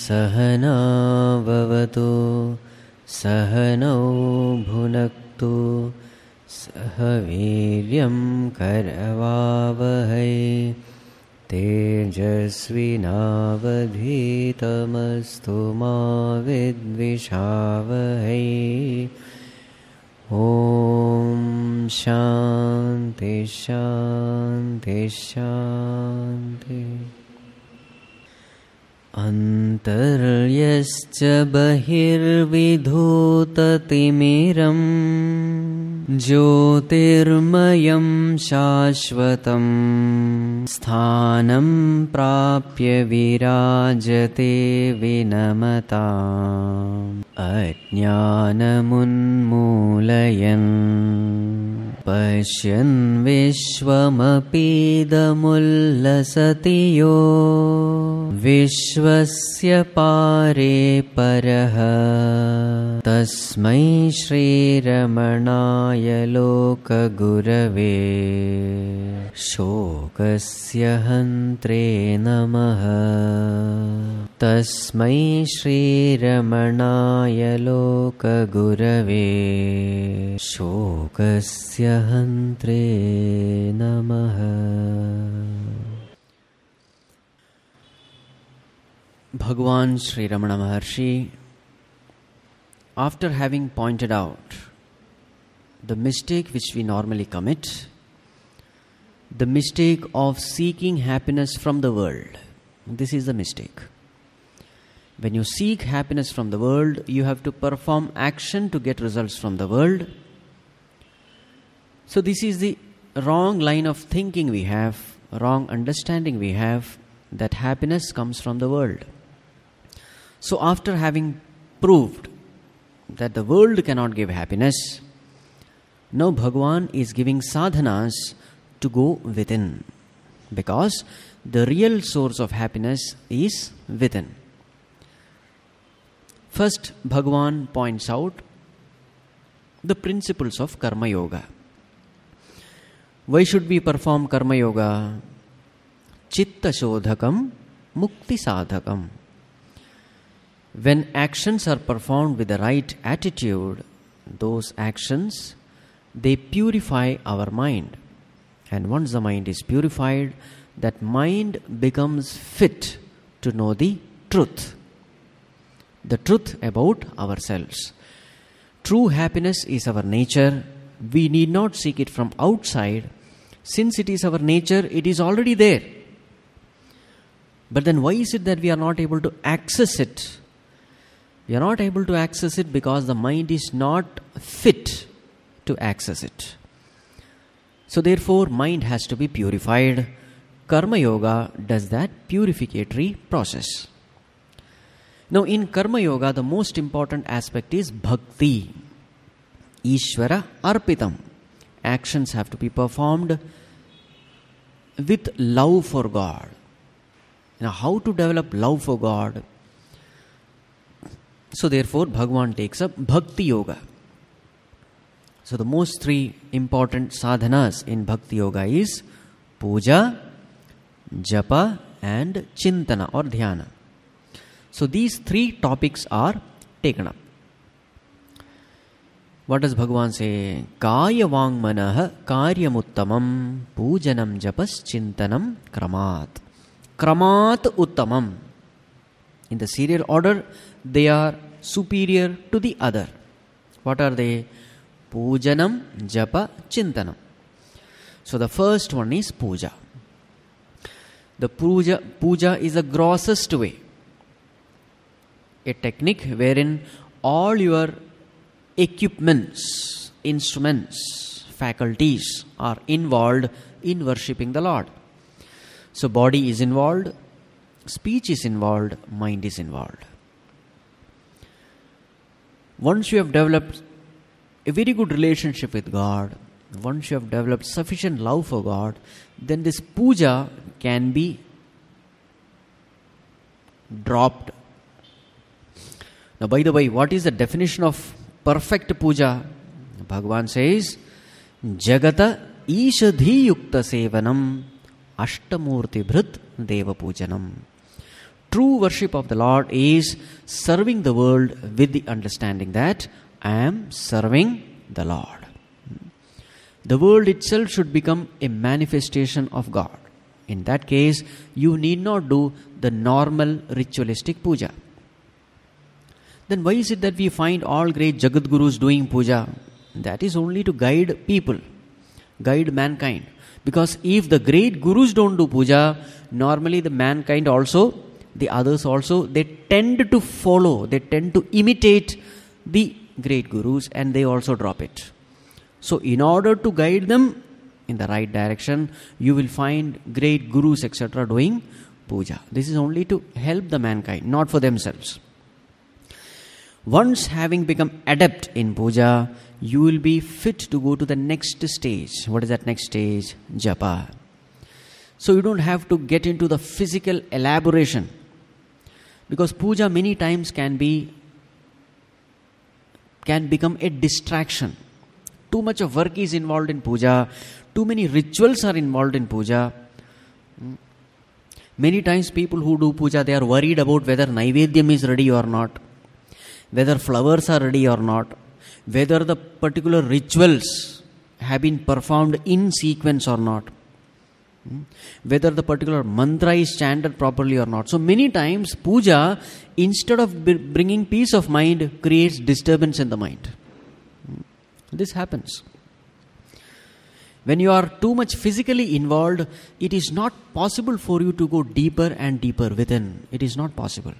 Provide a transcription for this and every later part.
सहनाववतु सहनौ भुनक्तु सह वीर्यं करवावहै तेजस्विनावधीतमस्तु मा विद्विषावहै। ॐ शान्ति शान्ति शान्ति। अन्तर्यश्च बहिर्विधूततिमिरं ज्योतिर्मयं शाश्वतं स्थानं प्राप्य विराजते विनमताम् अज्ञानमुन्मूलयन् पश्यन् विश्वमपीदमुल्लसति यो विश्वस्य पारे परः तस्मै श्रीरमणाय लोकगुरवे शोकस्य हन्त्रे नमः। तस्मै श्रीरमणाय लोकगुरवे शोकस्य हन्त्रे नमः। Bhagavan Sri Ramana Maharshi, after having pointed out the mistake which we normally commit, the mistake of seeking happiness from the world. This is the mistake. When you seek happiness from the world, you have to perform action to get results from the world. So this is the wrong line of thinking we have, wrong understanding we have, that happiness comes from the world. So after having proved that the world cannot give happiness, now Bhagavan is giving sadhanas to go within, because the real source of happiness is within. First, Bhagavan points out the principles of Karma Yoga. Why should we perform Karma Yoga? Chitta Shodhakam Mukti Sadhakam. When actions are performed with the right attitude, those actions, they purify our mind. And once the mind is purified, that mind becomes fit to know the truth about ourselves. True happiness is our nature. We need not seek it from outside. Since it is our nature, it is already there. But then why is it that we are not able to access it? We are not able to access it because the mind is not fit to access it. So therefore, mind has to be purified. Karma Yoga does that purificatory process. Now in Karma Yoga, the most important aspect is Bhakti. Ishvara Arpitam. Actions have to be performed with love for God. Now how to develop love for God? So therefore, Bhagavan takes up Bhakti Yoga. So the most three important sadhanas in Bhakti Yoga is Puja, Japa and Chintana or Dhyana. So these three topics are taken up. What does Bhagavan say? Kaya Vang Manaha Karyamuttamam Pujanam Japas Chintanam Kramat. Kramat Uttamam. In the serial order, they are superior to the other. What are they? Pujanam, Japa, Chintanam. So the first one is Puja. The puja is the grossest way. A technique wherein all your equipments, instruments, faculties are involved in worshipping the Lord. So body is involved, speech is involved, mind is involved. Once you have developed a very good relationship with God, once you have developed sufficient love for God, then this puja can be dropped. Now, by the way, what is the definition of perfect puja? Bhagavan says, Jagata Ishadhi Yukta Sevanam Ashtamurti Bhrit Deva Pujanam. True worship of the Lord is serving the world with the understanding that I am serving the Lord. The world itself should become a manifestation of God. In that case, you need not do the normal ritualistic puja. Then why is it that we find all great Jagat Gurus doing puja? That is only to guide people, guide mankind. Because if the great Gurus don't do puja, normally the mankind also, the others also, they tend to follow, they tend to imitate the great Gurus and they also drop it. So in order to guide them in the right direction, you will find great Gurus etc. doing puja. This is only to help the mankind, not for themselves. Once having become adept in puja, you will be fit to go to the next stage. What is that next stage? Japa. So you don't have to get into the physical elaboration. Because puja many times can become a distraction. Too much of work is involved in puja. Too many rituals are involved in puja. Many times people who do puja, they are worried about whether Naivedyam is ready or not, whether flowers are ready or not, whether the particular rituals have been performed in sequence or not, whether the particular mantra is chanted properly or not. So many times puja, instead of bringing peace of mind, creates disturbance in the mind. This happens. When you are too much physically involved, it is not possible for you to go deeper and deeper within. It is not possible.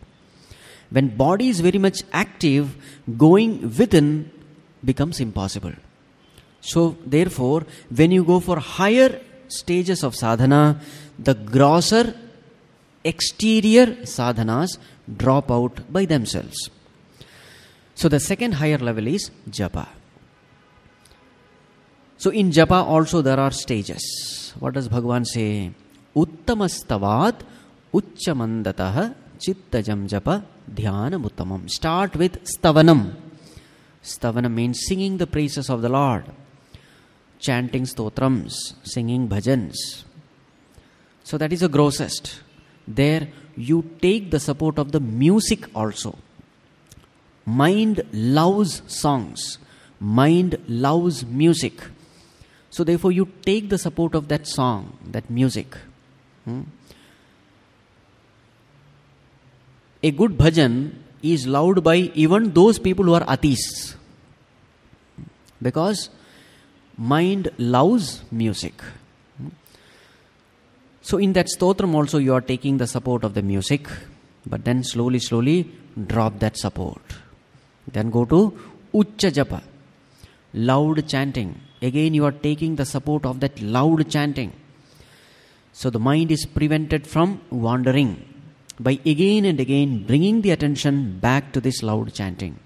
When body is very much active, going within becomes impossible. So therefore, when you go for higher stages of sadhana, the grosser exterior sadhanas drop out by themselves. So the second higher level is japa. So in japa also there are stages. What does Bhagavan say? Uttamastavat uchchamandatah chittajam japa dhyanam uttamam. Start with stavanam. Stavanam means singing the praises of the Lord, chanting stotrams, singing bhajans. So that is the grossest. There you take the support of the music also. Mind loves songs. Mind loves music. So therefore you take the support of that song, that music. A good bhajan is loved by even those people who are atheists. Because mind loves music. So in that stotram also you are taking the support of the music, but then slowly drop that support. Then go to Uchcha Japa, loud chanting. Again you are taking the support of that loud chanting. So the mind is prevented from wandering by again and again bringing the attention back to this loud chanting.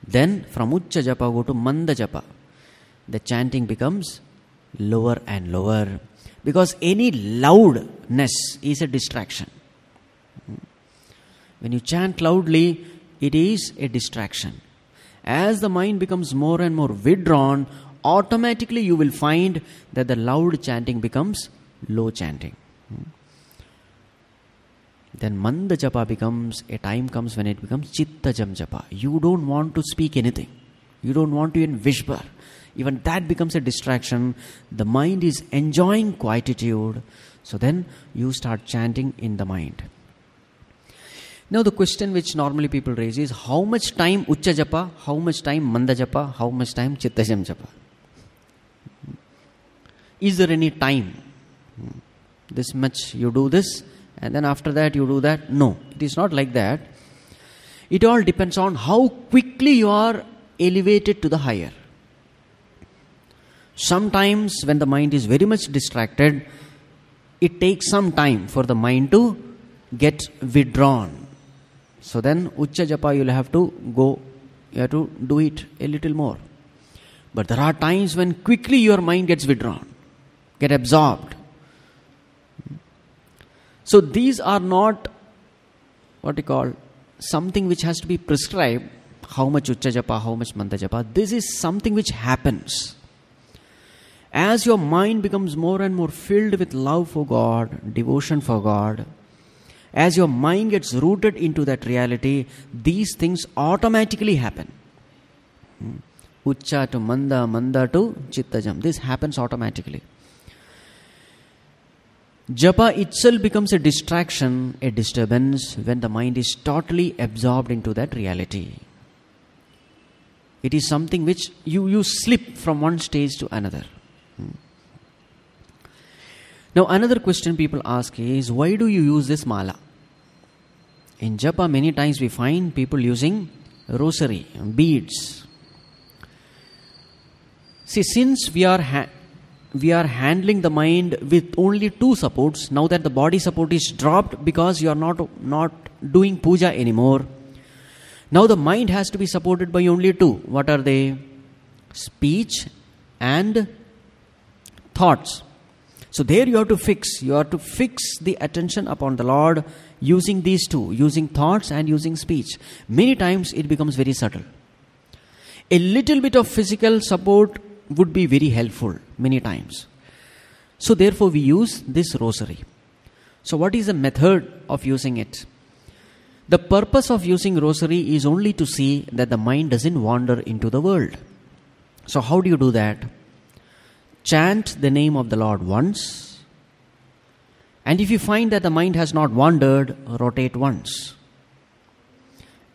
Then from Uchcha Japa go to Manda Japa. The chanting becomes lower and lower, because any loudness is a distraction. When you chant loudly, it is a distraction. As the mind becomes more and more withdrawn, automatically you will find that the loud chanting becomes low chanting. Then Manda Japa becomes, a time comes when it becomes Chittajam Japa. You don't want to speak anything. You don't want to even whisper. Even that becomes a distraction. The mind is enjoying quietude. So then you start chanting in the mind. Now the question which normally people raise is, how much time Uchcha Japa, how much time Manda Japa, how much time Chittajam Japa? Is there any time? This much you do this, and then after that you do that. No, it is not like that. It all depends on how quickly you are elevated to the higher. Sometimes when the mind is very much distracted, it takes some time for the mind to get withdrawn. So then Ucha Japa you'll have to go, you have to do it a little more. But there are times when quickly your mind gets withdrawn, get absorbed. So these are not something which has to be prescribed, how much Ucha Japa, how much Manta Japa. This is something which happens. As your mind becomes more and more filled with love for God, devotion for God, as your mind gets rooted into that reality, these things automatically happen. Ucha to Manda, Manda to Chittajam. This happens automatically. Japa itself becomes a distraction, a disturbance when the mind is totally absorbed into that reality. It is something which you slip from one stage to another. Now another question people ask is, why do you use this mala? In Japa many times we find people using rosary, beads. See, since we are handling the mind with only two supports, now that the body support is dropped because you are not doing puja anymore, now the mind has to be supported by only two. What are they? Speech and thoughts. So there you have to fix the attention upon the Lord using these two, using thoughts and using speech. Many times it becomes very subtle. A little bit of physical support would be very helpful many times. So therefore we use this rosary. So what is the method of using it? The purpose of using rosary is only to see that the mind doesn't wander into the world. So how do you do that? Chant the name of the Lord once, and if you find that the mind has not wandered, rotate once.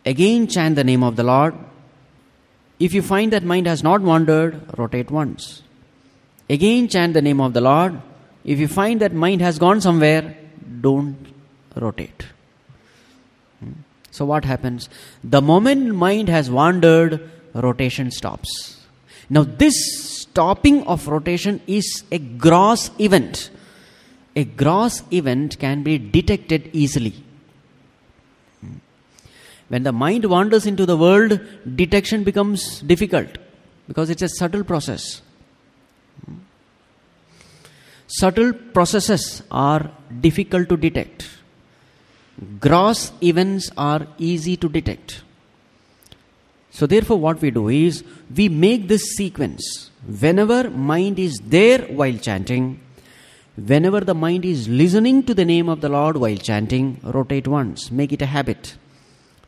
Again chant the name of the Lord. If you find that mind has not wandered, rotate once. Again chant the name of the Lord. If you find that mind has gone somewhere, don't rotate. So what happens? The moment mind has wandered, rotation stops. Now this stopping of rotation is a gross event. A gross event can be detected easily. When the mind wanders into the world, detection becomes difficult because it's a subtle process. Subtle processes are difficult to detect. Gross events are easy to detect. So therefore what we do is, we make this sequence. Whenever mind is there while chanting, whenever the mind is listening to the name of the Lord while chanting, rotate once, make it a habit.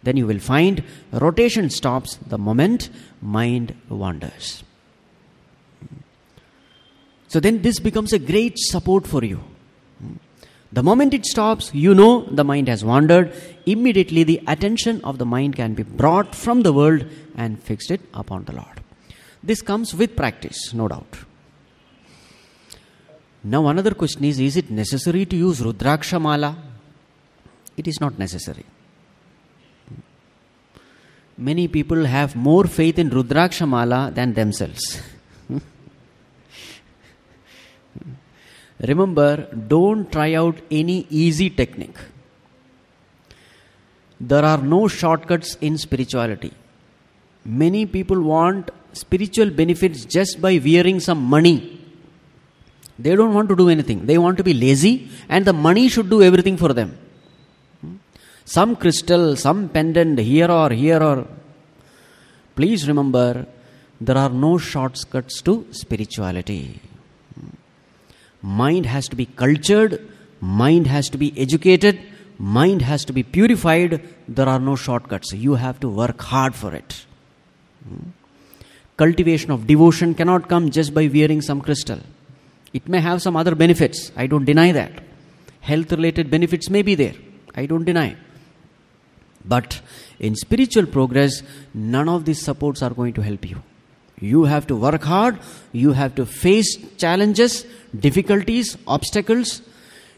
Then you will find rotation stops the moment mind wanders. So then this becomes a great support for you. The moment it stops, you know the mind has wandered. Immediately the attention of the mind can be brought from the world and fixed it upon the Lord. This comes with practice, no doubt. Now another question is it necessary to use Rudraksha Mala? It is not necessary. Many people have more faith in Rudraksha Mala than themselves. Remember, don't try out any easy technique. There are no shortcuts in spirituality. Many people want spiritual benefits just by wearing some money. They don't want to do anything. They want to be lazy and the money should do everything for them. Some crystal, some pendant here or. Please remember, there are no shortcuts to spirituality. Mind has to be cultured, mind has to be educated, mind has to be purified. There are no shortcuts. You have to work hard for it. Cultivation of devotion cannot come just by wearing some crystal. It may have some other benefits. I don't deny that. Health related benefits may be there. I don't deny. But in spiritual progress, none of these supports are going to help you. You have to work hard. You have to face challenges, difficulties, obstacles.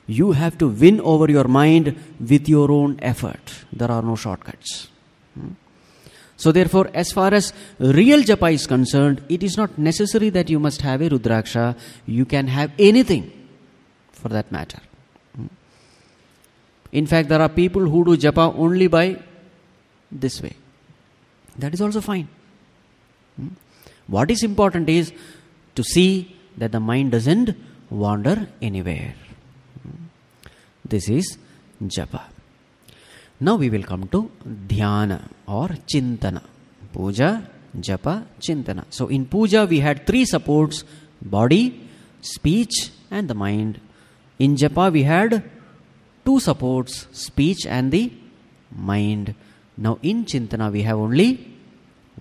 You have to win over your mind with your own effort. There are no shortcuts. So therefore, as far as real japa is concerned, it is not necessary that you must have a Rudraksha. You can have anything for that matter. In fact, there are people who do japa only by this way. That is also fine. What is important is to see that the mind doesn't wander anywhere. This is japa. Now we will come to dhyana or chintana. Puja, japa, chintana. So in puja we had three supports: body, speech and the mind. In japa we had two supports: speech and the mind. Now in chintana we have only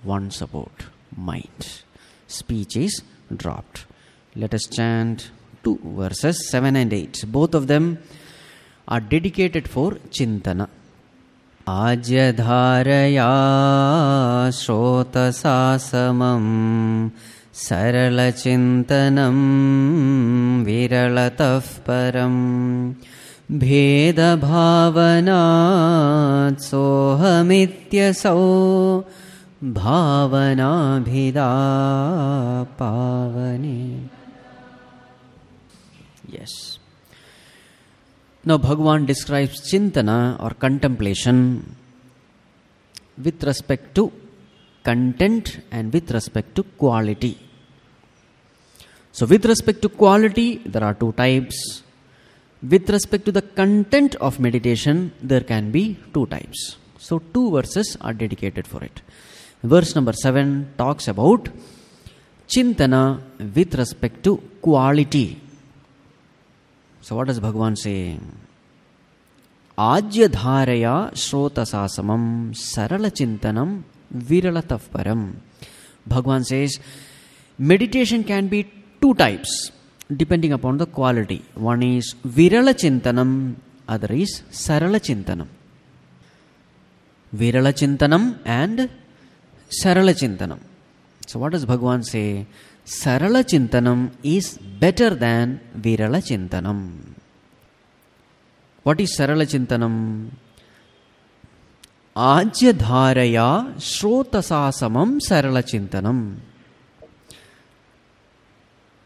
one support: mind. Speech is dropped. Let us chant two verses, 7 and 8. Both of them are dedicated for chintana. Ajya dharaya shrotasasamam sarala chintanam viralatah param bheda bhavanat sohamityasau bhavana bhida pavane. Yes. Now Bhagavan describes chintana or contemplation with respect to content and with respect to quality. So with respect to quality, there are two types. With respect to the content of meditation, there can be two types. So two verses are dedicated for it. Verse number 7 talks about chintana with respect to quality. So what does Bhagavan say? Ajya dharaya shrotasasamam sarala chintanam viralatah param. Bhagavan says meditation can be two types depending upon the quality. One is virala chintanam, other is sarala chintanam. Virala chintanam and sarala chintanam. So what does Bhagavan say? Sarala chintanam is better than virala chintanam. What is sarala chintanam? Ajya dharaya shrotasasamam sarala chintanam.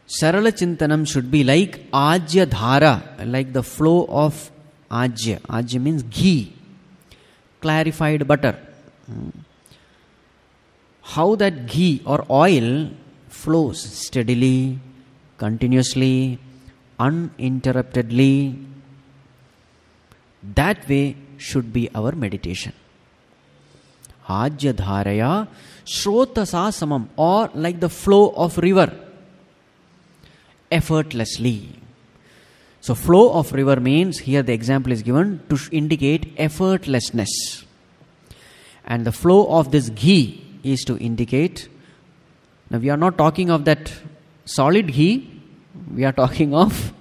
Sarala chintanam should be like ajya dhara, like the flow of ajya. Ajya means ghee, clarified butter. How that ghee or oil flows steadily, continuously, uninterruptedly. That way should be our meditation. Ajya dharaya shrotasasamam, or like the flow of river, effortlessly. So flow of river means, here the example is given to indicate effortlessness. And the flow of this ghee is to indicate, now we are not talking of that solid ghee, we are talking of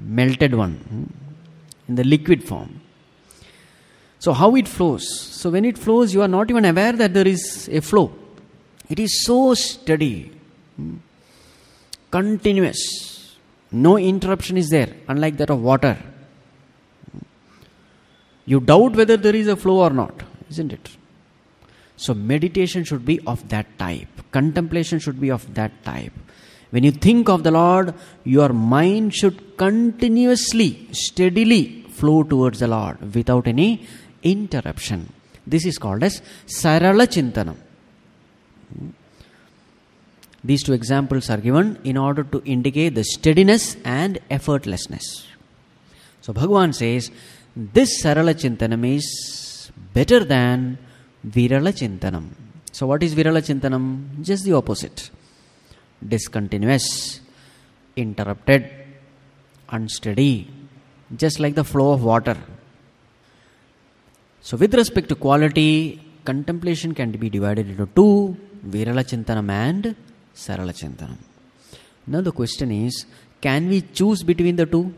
melted one in the liquid form. So how it flows? So when it flows, you are not even aware that there is a flow. It is so steady, continuous, no interruption is there, unlike that of water. You doubt whether there is a flow or not, isn't it? So meditation should be of that type. Contemplation should be of that type. When you think of the Lord, your mind should continuously, steadily flow towards the Lord without any interruption. This is called as sarala chintanam. These two examples are given in order to indicate the steadiness and effortlessness. So Bhagavan says, this sarala chintanam is better than virala chintanam. So what is virala chintanam? Just the opposite. Discontinuous, interrupted, unsteady, just like the flow of water. So with respect to quality, contemplation can be divided into two: virala chintanam and sarala chintanam. Now the question is, can we choose between the two?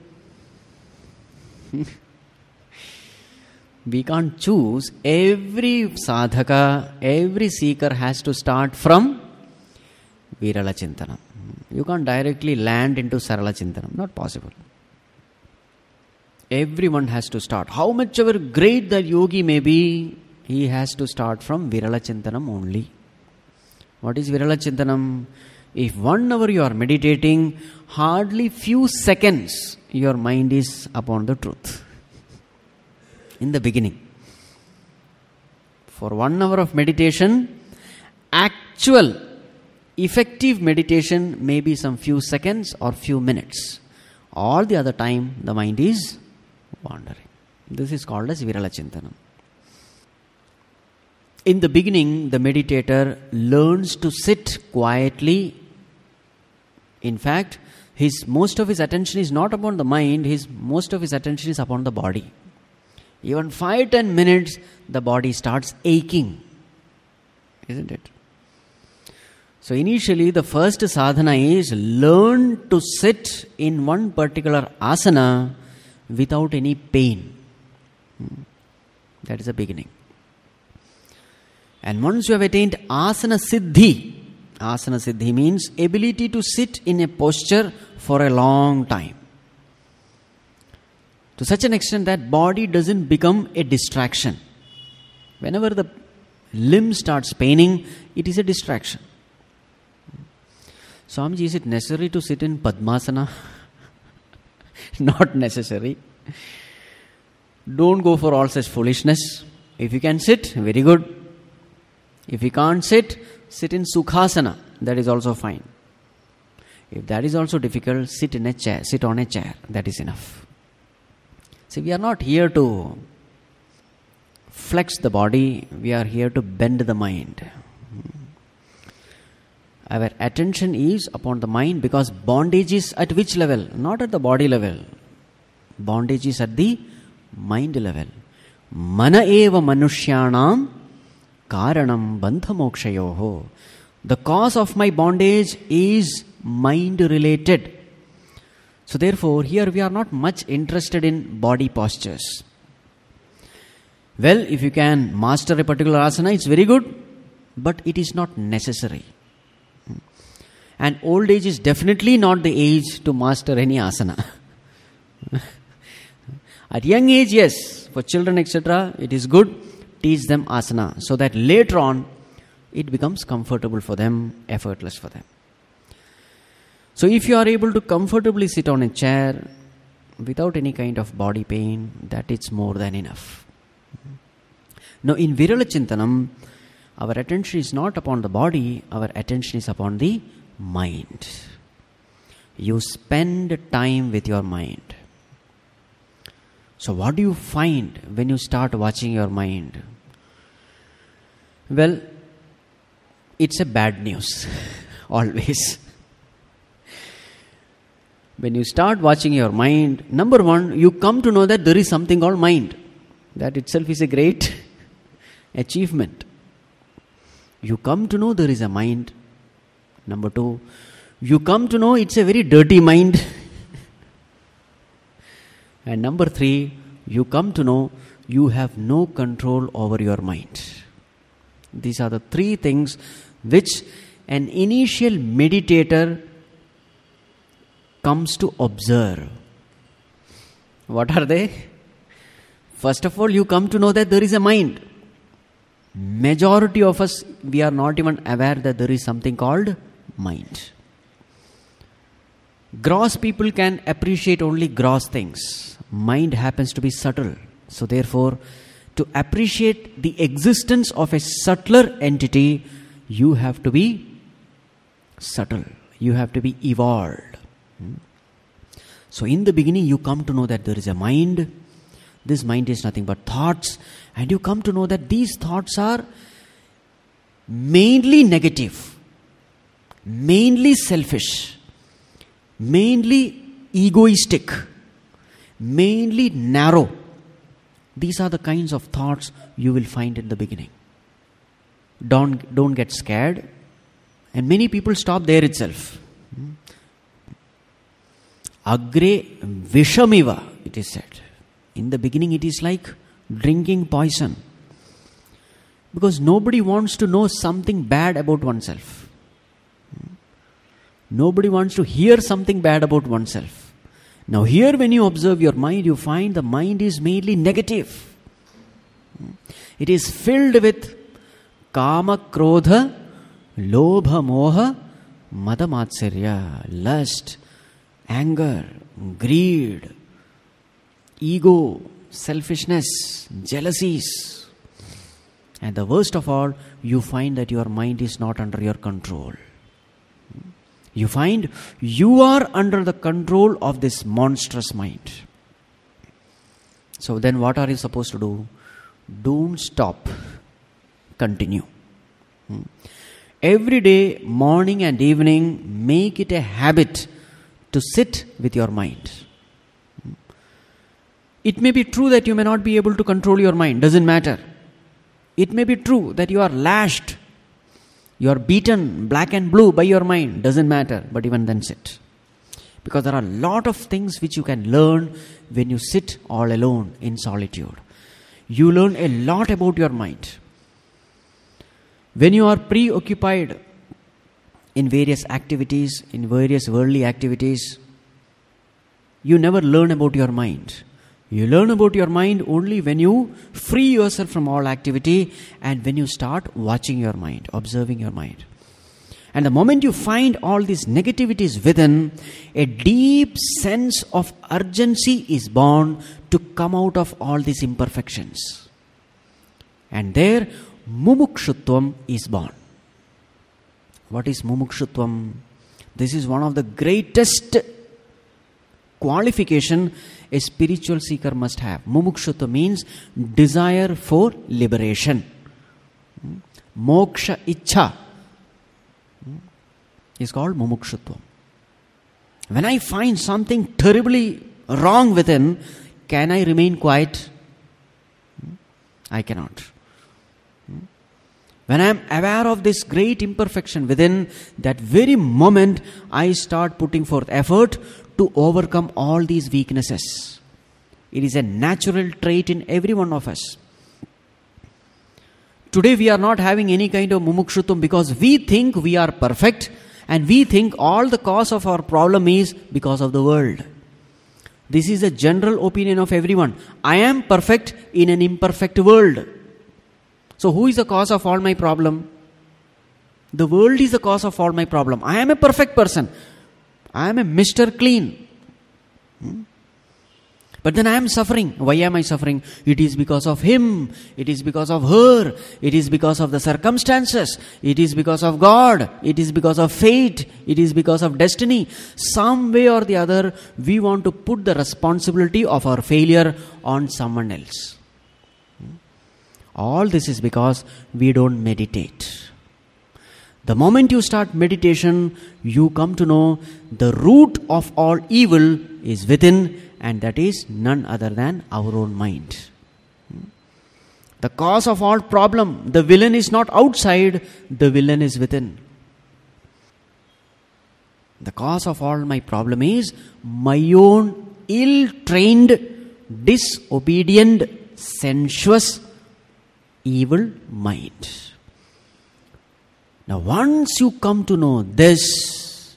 We can't choose. Every sadhaka, every seeker has to start from virala chintanam. You can't directly land into Sarala Chintanam. Not possible. Everyone has to start. How much ever great the yogi may be, he has to start from Virala Chintanam only. What is Virala Chintanam? If 1 hour you are meditating, hardly few seconds your mind is upon the truth. In the beginning. For 1 hour of meditation, actual, effective meditation may be some few seconds or few minutes. All the other time, the mind is wandering. This is called as Virala Chintanam. In the beginning, the meditator learns to sit quietly. In fact, most of his attention is not upon the mind, most of his attention is upon the body. Even 5-10 minutes, the body starts aching. Isn't it? So initially, the first sadhana is learn to sit in one particular asana without any pain. That is the beginning. And once you have attained asana siddhi means ability to sit in a posture for a long time. To such an extent that body doesn't become a distraction. Whenever the limb starts paining, it is a distraction. Swamiji, is it necessary to sit in Padmasana? Not necessary. Don't go for all such foolishness. If you can sit, very good. If you can't sit, sit in Sukhasana. That is also fine. If that is also difficult, sit in a chair. Sit on a chair. That is enough. See, we are not here to flex the body. We are here to bend the mind. Our attention is upon the mind because bondage is at which level? Not at the body level. Bondage is at the mind level. Mana eva manushyanam karanam bandha mokshayoho. The cause of my bondage is mind related. So therefore, here we are not much interested in body postures. Well, if you can master a particular asana, it's very good, but it is not necessary. And old age is definitely not the age to master any asana. At young age, yes, for children, etc., it is good. Teach them asana so that later on it becomes comfortable for them, effortless for them. So if you are able to comfortably sit on a chair without any kind of body pain, that is more than enough. Now in Virala Chintanam, our attention is not upon the body, our attention is upon the mind. You spend time with your mind. So what do you find when you start watching your mind? Well, it's a bad news. Always. When you start watching your mind, number one, you come to know that there is something called mind. That itself is a great achievement. You come to know there is a mind. Number two, you come to know it's a very dirty mind. And number three, you come to know you have no control over your mind. These are the three things which an initial meditator comes to observe. What are they? First of all, you come to know that there is a mind. Majority of us, we are not even aware that there is something called mind. Gross people can appreciate only gross things. Mind happens to be subtle. So therefore, to appreciate the existence of a subtler entity, you have to be subtle. You have to be evolved. So in the beginning, you come to know that there is a mind. This mind is nothing but thoughts. And you come to know that these thoughts are mainly negative, mainly selfish, mainly egoistic, mainly narrow. These are the kinds of thoughts you will find in the beginning. Don't get scared. And many people stop there itself. Agre vishamiva, it is said. In the beginning it is like drinking poison. Because nobody wants to know something bad about oneself. Nobody wants to hear something bad about oneself. Now here when you observe your mind, you find the mind is mainly negative. It is filled with kama, krodha, lobha, moha, mada, matsarya, lust, anger, greed, ego, selfishness, jealousies. And the worst of all, you find that your mind is not under your control. You find you are under the control of this monstrous mind. So then what are you supposed to do? Don't stop. Continue. Every day, morning and evening, make it a habit to sit with your mind. It may be true that you may not be able to control your mind. Doesn't matter. It may be true that you are lashed, you are beaten black and blue by your mind. Doesn't matter. But even then sit. Because there are a lot of things which you can learn when you sit all alone in solitude. You learn a lot about your mind. When you are preoccupied in various activities, in various worldly activities, you never learn about your mind. You learn about your mind only when you free yourself from all activity and when you start watching your mind, observing your mind. And the moment you find all these negativities within, a deep sense of urgency is born to come out of all these imperfections. And there, mumukshutvam is born. What is mumukshutvam? This is one of the greatest qualification a spiritual seeker must have. Mumukshutva means desire for liberation. Moksha ichha is called mumukshutva. When I find something terribly wrong within, can I remain quiet? I cannot. When I am aware of this great imperfection within, that very moment I start putting forth effort to overcome all these weaknesses. It is a natural trait in every one of us. Today we are not having any kind of mumukshutvam because we think we are perfect and we think all the cause of our problem is because of the world. This is a general opinion of everyone. I am perfect in an imperfect world. So who is the cause of all my problem? The world is the cause of all my problem. I am a perfect person. I am a Mr. Clean. But then I am suffering. Why am I suffering? It is because of him. It is because of her. It is because of the circumstances. It is because of God. It is because of fate. It is because of destiny. Some way or the other, we want to put the responsibility of our failure on someone else. All this is because we don't meditate. The moment you start meditation, you come to know the root of all evil is within, and that is none other than our own mind. The cause of all problem, the villain is not outside, the villain is within. The cause of all my problem is my own ill-trained, disobedient, sensuous, evil mind. Now once you come to know this,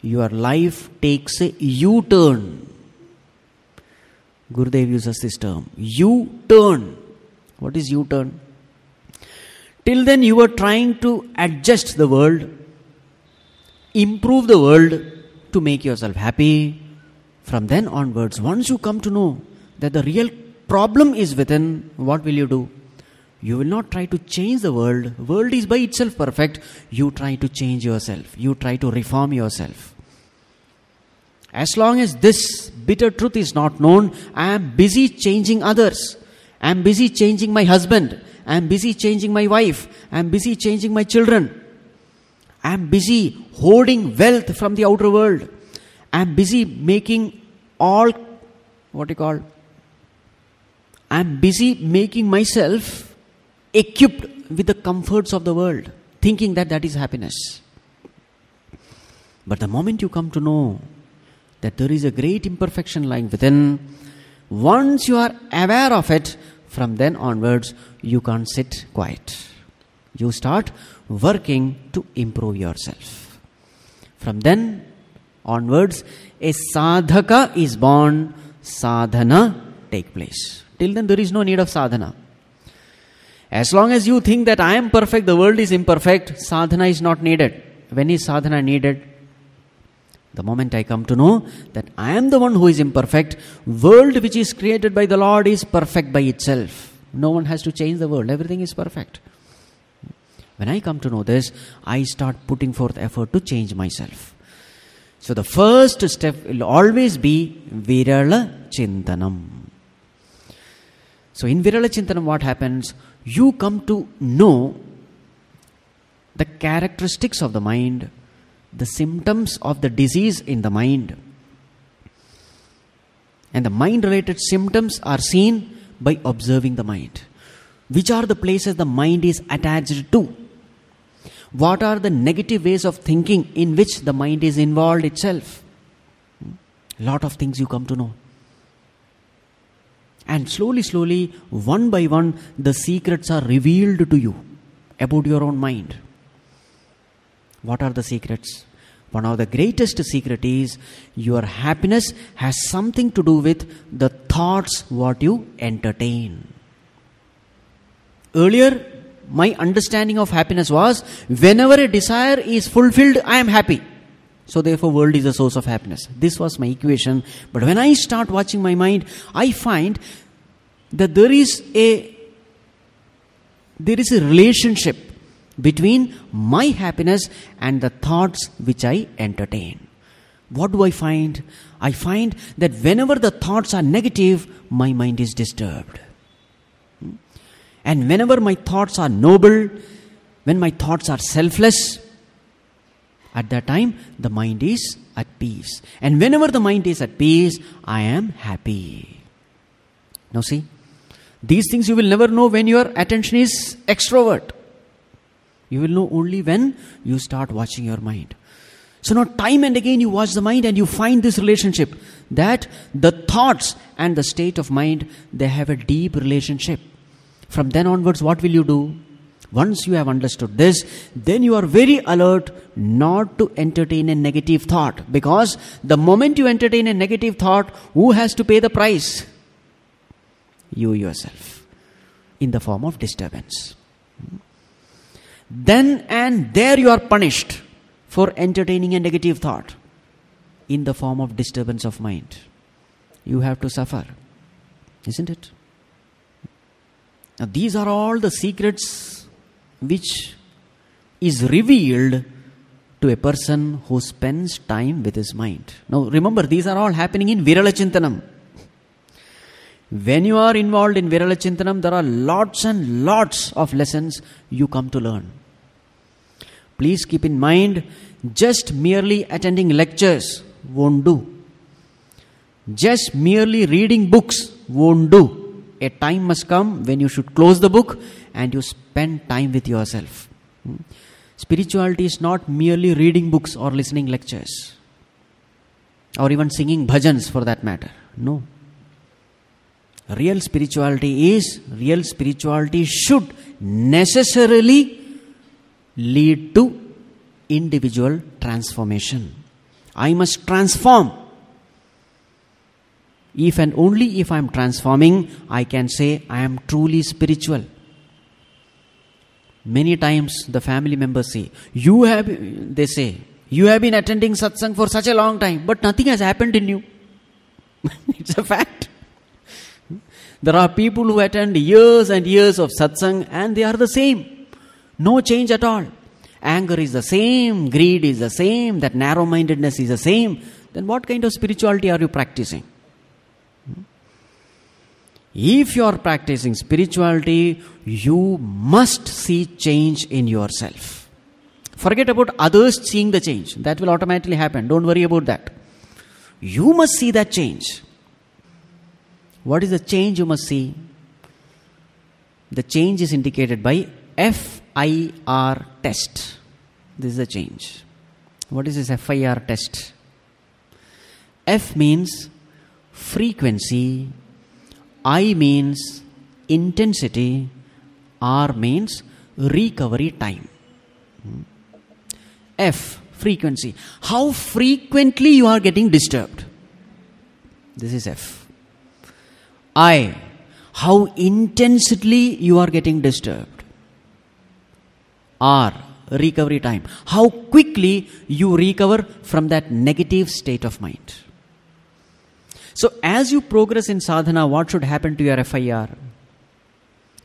your life takes a U-turn. Gurudev uses this term, U-turn. What is U-turn? Till then you were trying to adjust the world, improve the world to make yourself happy. From then onwards, once you come to know that the real problem is within, what will you do? You will not try to change the world. World is by itself perfect. You try to change yourself. You try to reform yourself. As long as this bitter truth is not known, I am busy changing others. I am busy changing my husband. I am busy changing my wife. I am busy changing my children. I am busy hoarding wealth from the outer world. I am busy making all, I am busy making myself equipped with the comforts of the world, thinking that that is happiness. But the moment you come to know that there is a great imperfection lying within, once you are aware of it, from then onwards, you can't sit quiet. You start working to improve yourself. From then onwards, a sadhaka is born, sadhana take place. Till then there is no need of sadhana. As long as you think that I am perfect, the world is imperfect, sadhana is not needed. When is sadhana needed? The moment I come to know that I am the one who is imperfect, world which is created by the Lord is perfect by itself. No one has to change the world. Everything is perfect. When I come to know this, I start putting forth effort to change myself. So the first step will always be Virala Chintanam. So in Virala Chintanam what happens? You come to know the characteristics of the mind, the symptoms of the disease in the mind. And the mind-related symptoms are seen by observing the mind. Which are the places the mind is attached to? What are the negative ways of thinking in which the mind is involved itself? Lot of things you come to know. And slowly, one by one, the secrets are revealed to you about your own mind. What are the secrets? One of the greatest secret is your happiness has something to do with the thoughts what you entertain. Earlier, my understanding of happiness was whenever a desire is fulfilled, I am happy. So therefore, world is the source of happiness. This was my equation. But when I start watching my mind, I find that there is a relationship between my happiness and the thoughts which I entertain. What do I find? I find that whenever the thoughts are negative, my mind is disturbed. And whenever my thoughts are noble, when my thoughts are selfless, at that time the mind is at peace. And whenever the mind is at peace, I am happy. Now see, these things you will never know when your attention is extrovert. You will know only when you start watching your mind. So now time and again you watch the mind and you find this relationship that the thoughts and the state of mind, they have a deep relationship. From then onwards, what will you do? Once you have understood this, then you are very alert not to entertain a negative thought. Because the moment you entertain a negative thought, who has to pay the price? You yourself, in the form of disturbance. Then and there you are punished for entertaining a negative thought in the form of disturbance of mind. You have to suffer, isn't it? Now these are all the secrets which is revealed to a person who spends time with his mind. Now remember, these are all happening in Virala Chintanam. When you are involved in Virala Chintanam, there are lots and lots of lessons you come to learn. Please keep in mind, just merely attending lectures won't do. Just merely reading books won't do. A time must come when you should close the book and you spend time with yourself. Spirituality is not merely reading books or listening lectures or even singing bhajans for that matter. No. Real spirituality should necessarily lead to individual transformation. I must transform. If and only if I am transforming, I can say I am truly spiritual. Many times the family members say, you have been attending satsang for such a long time, but nothing has happened in you. It's a fact. There are people who attend years and years of satsang and they are the same. No change at all. Anger is the same, greed is the same, that narrow-mindedness is the same. Then what kind of spirituality are you practicing? If you are practicing spirituality, you must see change in yourself. Forget about others seeing the change. That will automatically happen. Don't worry about that. You must see that change. What is the change you must see? The change is indicated by FIR test. This is the change. What is this FIR test? F means frequency, I means intensity, R means recovery time. F, frequency. How frequently you are getting disturbed. This is F. I. How intensely you are getting disturbed. R. Recovery time. How quickly you recover from that negative state of mind. So as you progress in sadhana, what should happen to your FIR?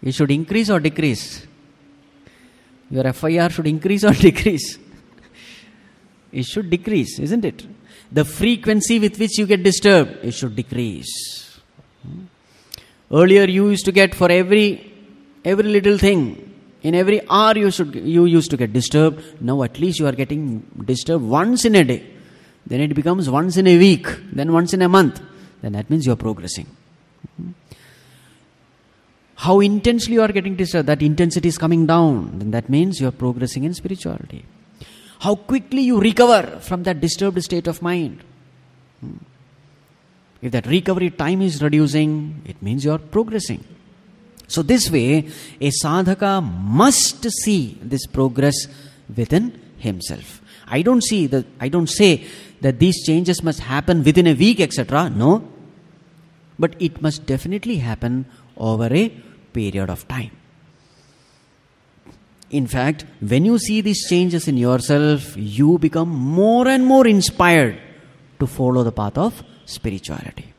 It should increase or decrease? Your FIR should increase or decrease? It should decrease, isn't it? The frequency with which you get disturbed, it should decrease. Earlier you used to get for every little thing, in every hour you used to get disturbed. Now at least you are getting disturbed once in a day. Then it becomes once in a week, then once in a month. Then that means you are progressing. How intensely you are getting disturbed, that intensity is coming down. Then that means you are progressing in spirituality. How quickly you recover from that disturbed state of mind. If that recovery time is reducing, it means you are progressing. So this way, a sadhaka must see this progress within himself. I don't say that these changes must happen within a week, etc. No. But it must definitely happen over a period of time. In fact, when you see these changes in yourself, you become more and more inspired to follow the path of spirituality.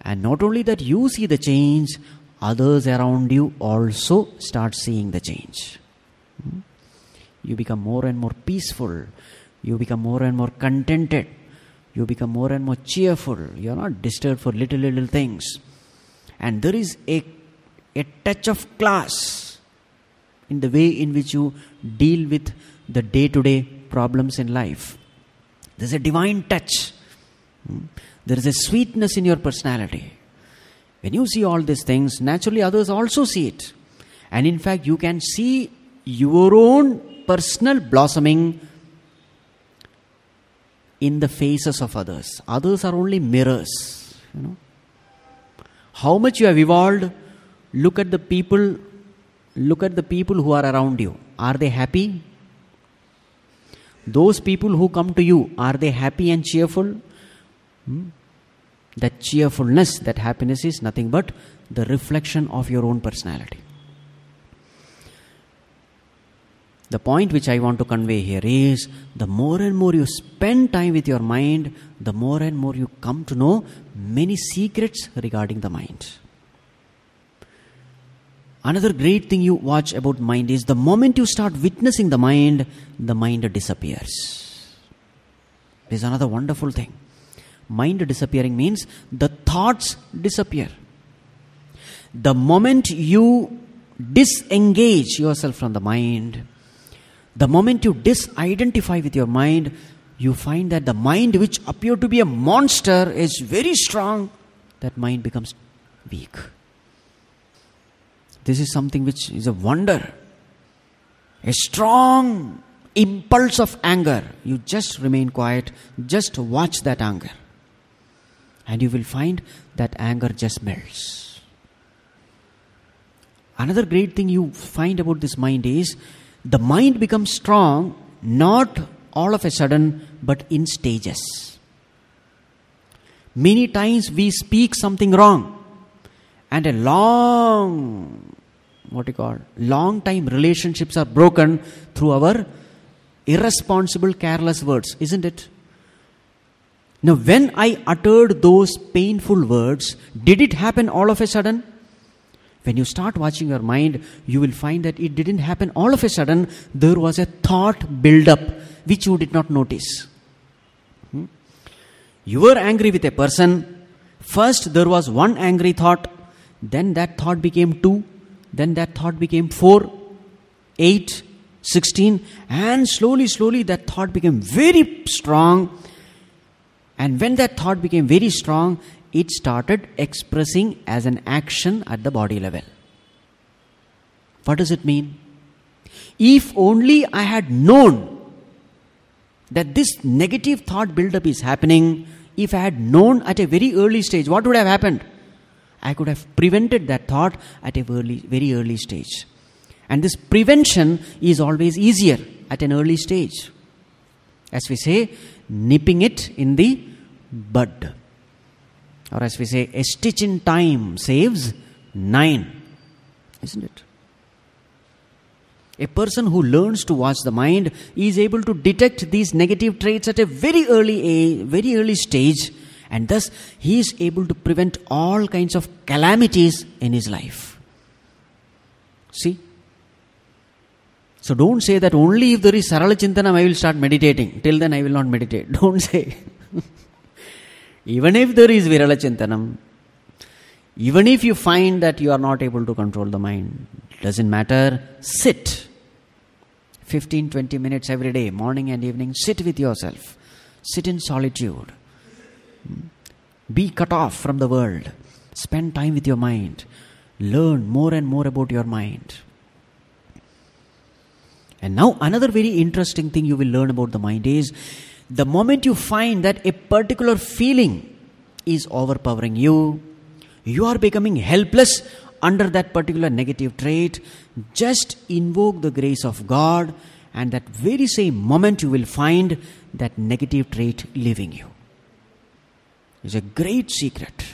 And not only that you see the change, others around you also start seeing the change. You become more and more peaceful. You become more and more contented. You become more and more cheerful. You are not disturbed for little things. And there is a touch of class in the way in which you deal with the day-to-day problems in life. There is a divine touch. There is a sweetness in your personality. When you see all these things, naturally others also see it. And in fact, you can see your own personal blossoming in the faces of others. Others are only mirrors. How much you have evolved. Look at the people who are around you. Are they happy? Those people who come to you, are they happy and cheerful? That cheerfulness, that happiness is nothing but the reflection of your own personality. The point which I want to convey here is, the more and more you spend time with your mind, the more and more you come to know many secrets regarding the mind. Another great thing you watch about mind is, the moment you start witnessing the mind disappears. This is another wonderful thing. Mind disappearing means the thoughts disappear. The moment you disengage yourself from the mind, the moment you disidentify with your mind, you find that the mind which appeared to be a monster is very strong. That mind becomes weak. This is something which is a wonder. A strong impulse of anger. You just remain quiet. Just watch that anger. And you will find that anger just melts. Another great thing you find about this mind is, the mind becomes strong not all of a sudden, but in stages. Many times we speak something wrong, and a long time relationships are broken through our irresponsible, careless words, isn't it? Now, when I uttered those painful words, did it happen all of a sudden? When you start watching your mind, you will find that it didn't happen all of a sudden. There was a thought build-up which you did not notice. You were angry with a person. First there was one angry thought. Then that thought became 2. Then that thought became 4, 8, 16. And slowly that thought became very strong. And when that thought became very strong, it started expressing as an action at the body level. What does it mean? If only I had known that this negative thought build-up is happening, if I had known at a very early stage, what would have happened? I could have prevented that thought at a very early stage. And this prevention is always easier at an early stage. As we say, nipping it in the bud. Or as we say, a stitch in time saves 9. Isn't it? A person who learns to watch the mind is able to detect these negative traits at a very early age, very early stage, and thus he is able to prevent all kinds of calamities in his life. See? So don't say that only if there is Sarala Chintanam I will start meditating. Till then I will not meditate. Don't say. Even if there is Virala Chintanam, even if you find that you are not able to control the mind, doesn't matter, sit. 15-20 minutes every day, morning and evening, sit with yourself. Sit in solitude. Be cut off from the world. Spend time with your mind. Learn more and more about your mind. And now another very interesting thing you will learn about the mind is, the moment you find that a particular feeling is overpowering you, you are becoming helpless under that particular negative trait, just invoke the grace of God, and that very same moment you will find that negative trait leaving you. It's a great secret.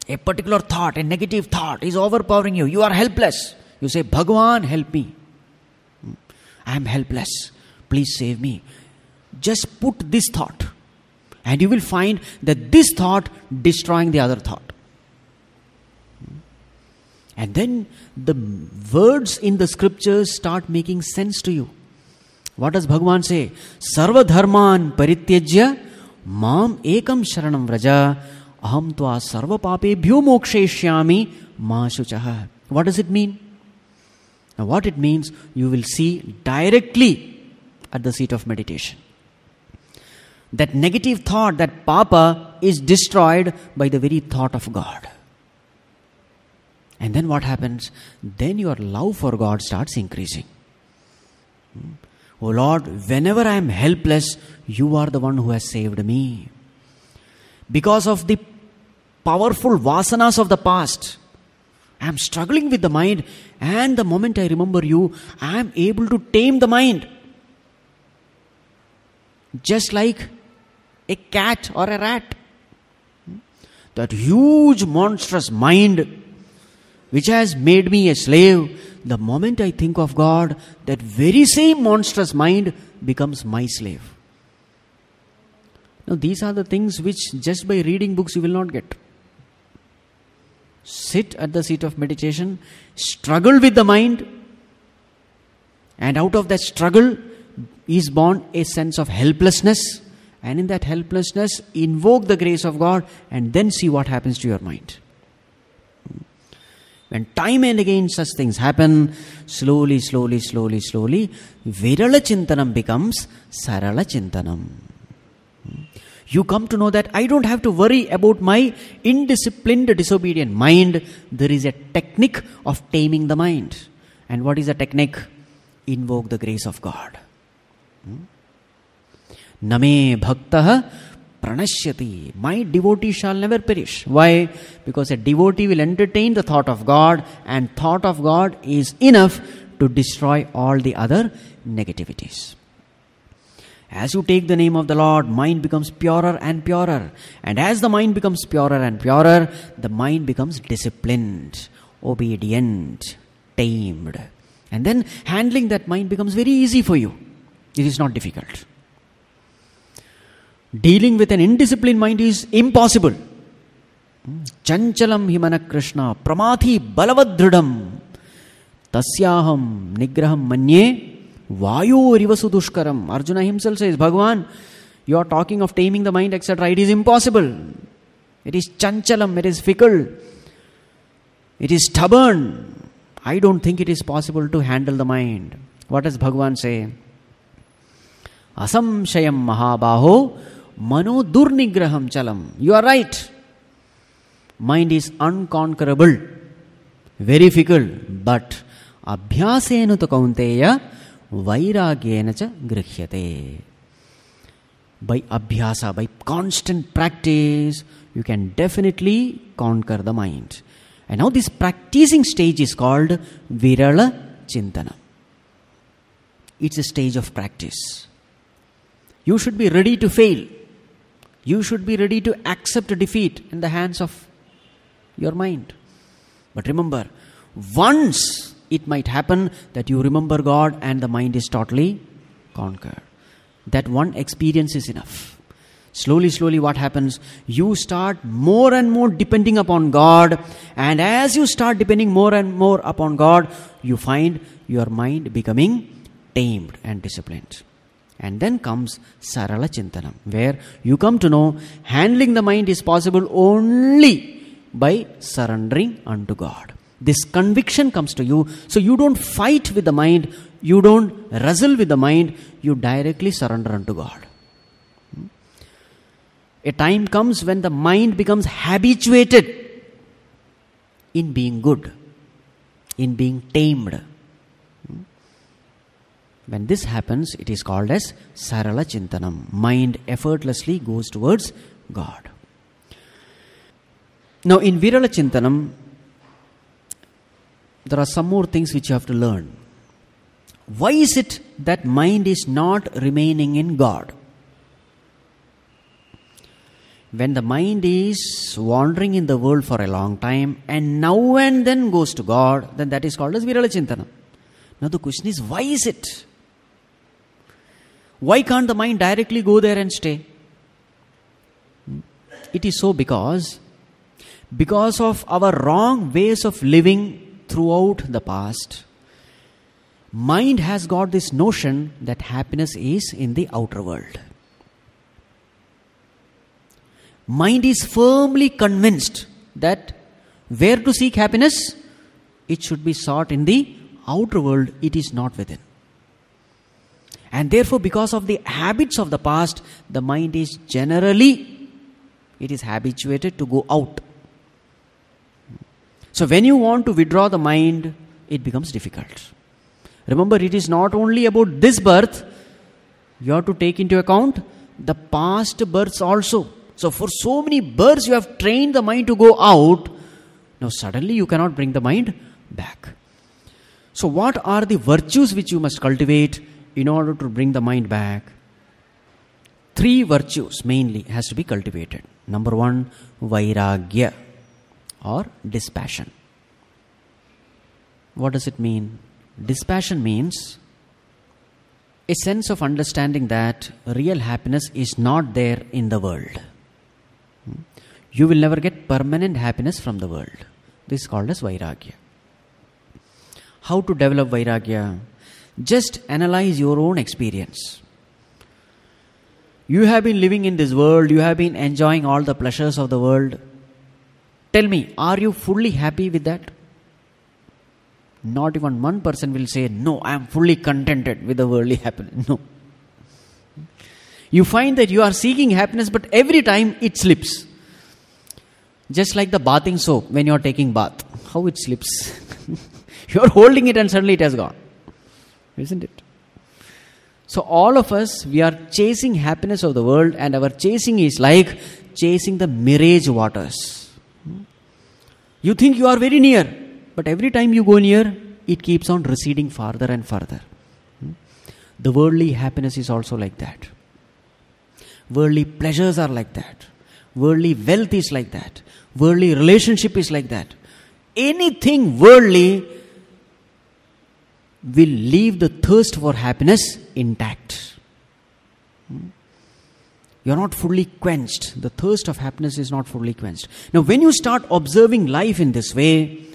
A particular thought, a negative thought is overpowering you. You are helpless. You say, Bhagavan, help me. I am helpless. Please save me. Just put this thought, and you will find that this thought destroying the other thought. And then the words in the scriptures start making sense to you. What does Bhagavan say? Sarva dharman parityajya mam ekam sharanam vraja aham tva sarva papebhyo moksheshyami ma shuchaha. What does it mean? Now what it means, you will see directly at the seat of meditation. That negative thought, that papa, is destroyed by the very thought of God. And then what happens? Then your love for God starts increasing. Oh Lord, whenever I am helpless, you are the one who has saved me. Because of the powerful vasanas of the past, I am struggling with the mind, and the moment I remember you, I am able to tame the mind. Just like a cat or a rat. That huge monstrous mind which has made me a slave, the moment I think of God, that very same monstrous mind becomes my slave. Now these are the things which just by reading books you will not get. Sit at the seat of meditation, struggle with the mind, and out of that struggle is born a sense of helplessness, and in that helplessness invoke the grace of God, and then see what happens to your mind. When time and again such things happen, slowly, Virala Chintanam becomes Sarala Chintanam. You come to know that I don't have to worry about my indisciplined, disobedient mind. There is a technique of taming the mind. And what is the technique? Invoke the grace of God. Name bhaktaha pranashyati. My devotee shall never perish. Why? Because a devotee will entertain the thought of God, and thought of God is enough to destroy all the other negativities. As you take the name of the Lord, mind becomes purer and purer. And as the mind becomes purer and purer, the mind becomes disciplined, obedient, tamed. And then handling that mind becomes very easy for you. It is not difficult. Dealing with an indisciplined mind is impossible. Chanchalam himana Krishna pramathi balavadridam tasyaham nigraham manye vayo rivasu dushkaram. Arjuna himself says, Bhagavan, you are talking of taming the mind, etc. It is impossible. It is chanchalam, it is fickle. It is stubborn. I don't think it is possible to handle the mind. What does Bhagavan say? Asamshayam mahabaho mano durnigraham chalam. You are right. Mind is unconquerable, very fickle, but abhyasena tu kaunteya vairagyena cha grhyate. By abhyasa, by constant practice, you can definitely conquer the mind. And now this practicing stage is called Virala Chintana. It's a stage of practice. You should be ready to fail. You should be ready to accept defeat in the hands of your mind. But remember, once it might happen that you remember God and the mind is totally conquered. That one experience is enough. Slowly what happens? You start more and more depending upon God, and as you start depending more and more upon God, you find your mind becoming tamed and disciplined. And then comes Sarala Chintanam, where you come to know handling the mind is possible only by surrendering unto God. This conviction comes to you, so you don't fight with the mind, you don't wrestle with the mind, you directly surrender unto God. A time comes when the mind becomes habituated in being good, in being tamed. When this happens, it is called as Sarala Chintanam. Mind effortlessly goes towards God. Now in Virala Chintanam, there are some more things which you have to learn. Why is it that mind is not remaining in God? When the mind is wandering in the world for a long time and now and then goes to God, then that is called as Virala Chintanam. Now the question is, why is it? Why can't the mind directly go there and stay? It is so because of our wrong ways of living throughout the past, mind has got this notion that happiness is in the outer world. Mind is firmly convinced that where to seek happiness, it should be sought in the outer world, it is not within. And therefore, because of the habits of the past, the mind is generally, it is habituated to go out. So when you want to withdraw the mind, it becomes difficult. Remember, it is not only about this birth, you have to take into account the past births also. So for so many births, you have trained the mind to go out. Now suddenly you cannot bring the mind back. So what are the virtues which you must cultivate in order to bring the mind back? 3 virtues mainly has to be cultivated. Number 1, Vairagya or dispassion. What does it mean? Dispassion means a sense of understanding that real happiness is not there in the world. You will never get permanent happiness from the world. This is called as Vairagya. How to develop Vairagya? Just analyze your own experience. You have been living in this world, you have been enjoying all the pleasures of the world. Tell me, are you fully happy with that? Not even one person will say, no, I am fully contented with the worldly happiness. No. You find that you are seeking happiness, but every time it slips. Just like the bathing soap when you are taking bath. How it slips. You are holding it and suddenly it has gone. Isn't it? So all of us, we are chasing happiness of the world, and our chasing is like chasing the mirage waters. You think you are very near, but every time you go near, it keeps on receding farther and farther. The worldly happiness is also like that. Worldly pleasures are like that. Worldly wealth is like that. Worldly relationship is like that. Anything worldly will leave the thirst for happiness intact. You are not fully quenched. The thirst of happiness is not fully quenched. Now, when you start observing life in this way,